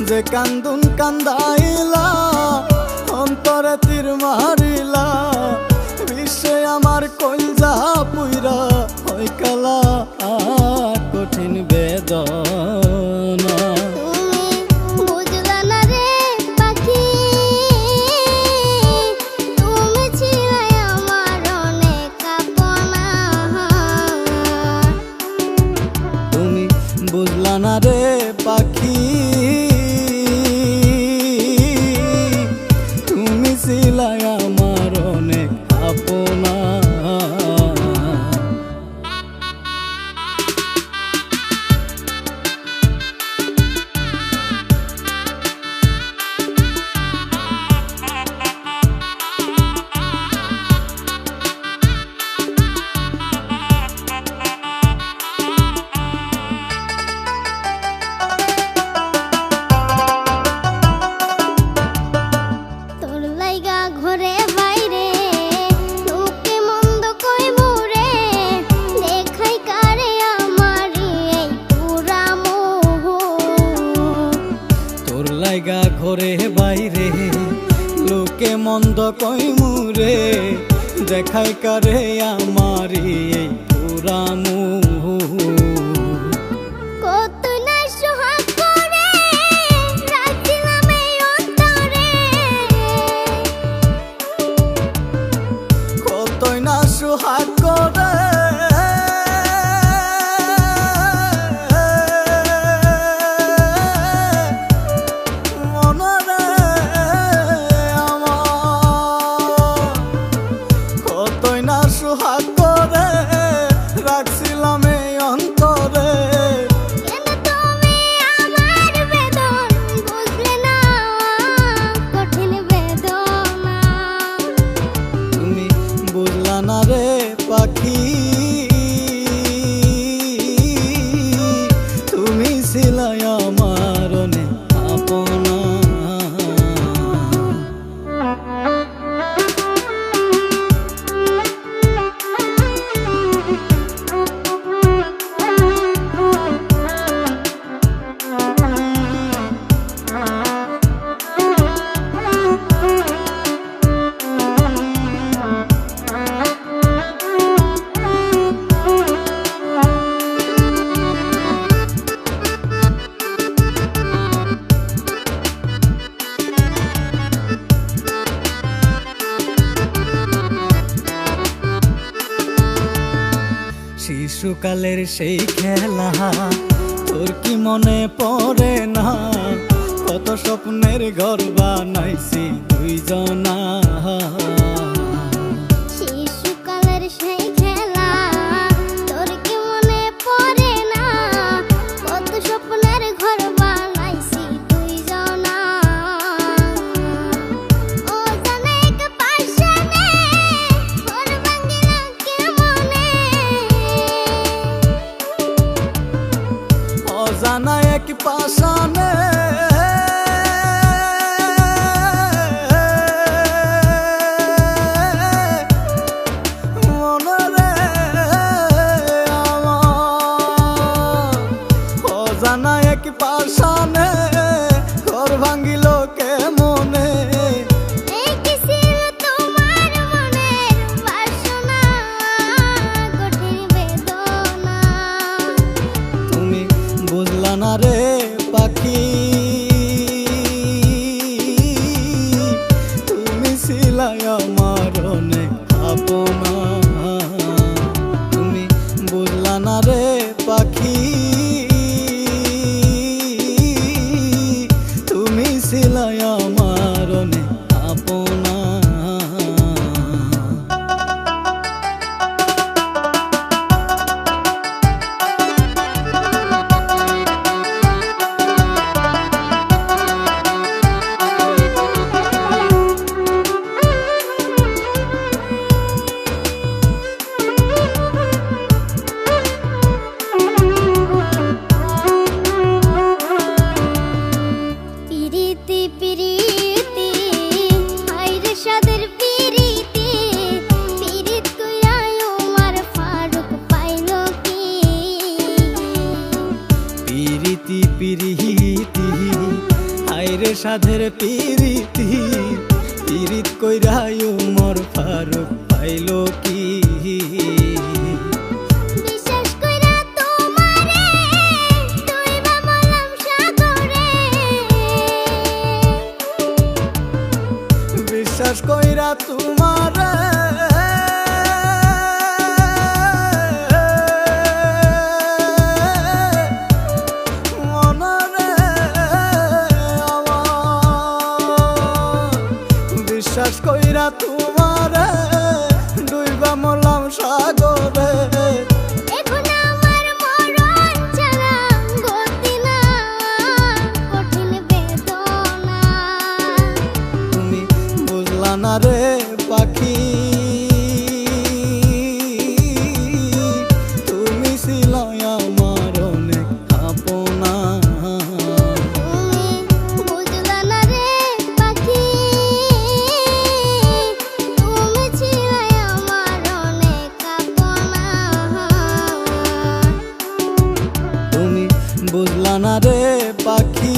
যে কান্দুন কান্দাইলা অন্তরে তীর মারিলা বিশ্বে আমার কলজা পুইরা হয় কালা কঠিন বেদনা। বুঝলা না রে পাখি তুমি ছিলাই আমার অনেক আপনা। ঘরে বাইরে লোকে মন্দ কই মুরে দেখাই কারে আমারি এই পুরা মোহ। তোর লাইগা ঘরে বাইরে লোকে মন্দ কই মুরে দেখাই কারে আমারি এই পুরা মোহ। সোহাগ করে মনরে আমার কতই না সোহাগ করে রাখছিলাম এই অন্তরে। না রে পাখি তুমি ছিলাই আমার অনেক আপনা। শিশুকালের সেই খেলা তোর কি মনে পড়ে না? কত স্বপ্নের ঘর বানাইছি দুইজনা। শিশুকালের সেই খেলা তোর কি মনে পড়ে না? কত স্বপ্নের ঘর বানাইছি দুইজনা। ও জানে এক পাশানে ঘর ভাঙিলা কেমনে? অজানা এক পাশানে মনরে আমার অজানা এক পাশানে ঘর ভাঙিল কেমনে? না রে পাখি তুমি ছিলাই আমার অনেক আপনা। তুমি বুঝলা না রে পাখি তুমি ছিলাই আমার অনেক আপনা। হায়রে সাধের পিরিতি পিরিত কইরাই উমর ফারুক পাইলো কি বিশ্বাস কইরা তোমারে তুইবা বললাম সাগরে বিশ্বাস কইরা তোমারে মনরে আমার বিশ্বাস কইরা তোমারে ডুইবা মরলাম সাগরে এখন আমার মরণ ছাড়া গতি না কঠিন বেদনা তুমি বুঝলা না রে পাখি তুমি ছিলাই আমার অনেক আপনা তুমি বুঝলা না রে পাখি তুমি ছিলে আমার অনেক আপনা তুমি বুঝলা না রে পাখি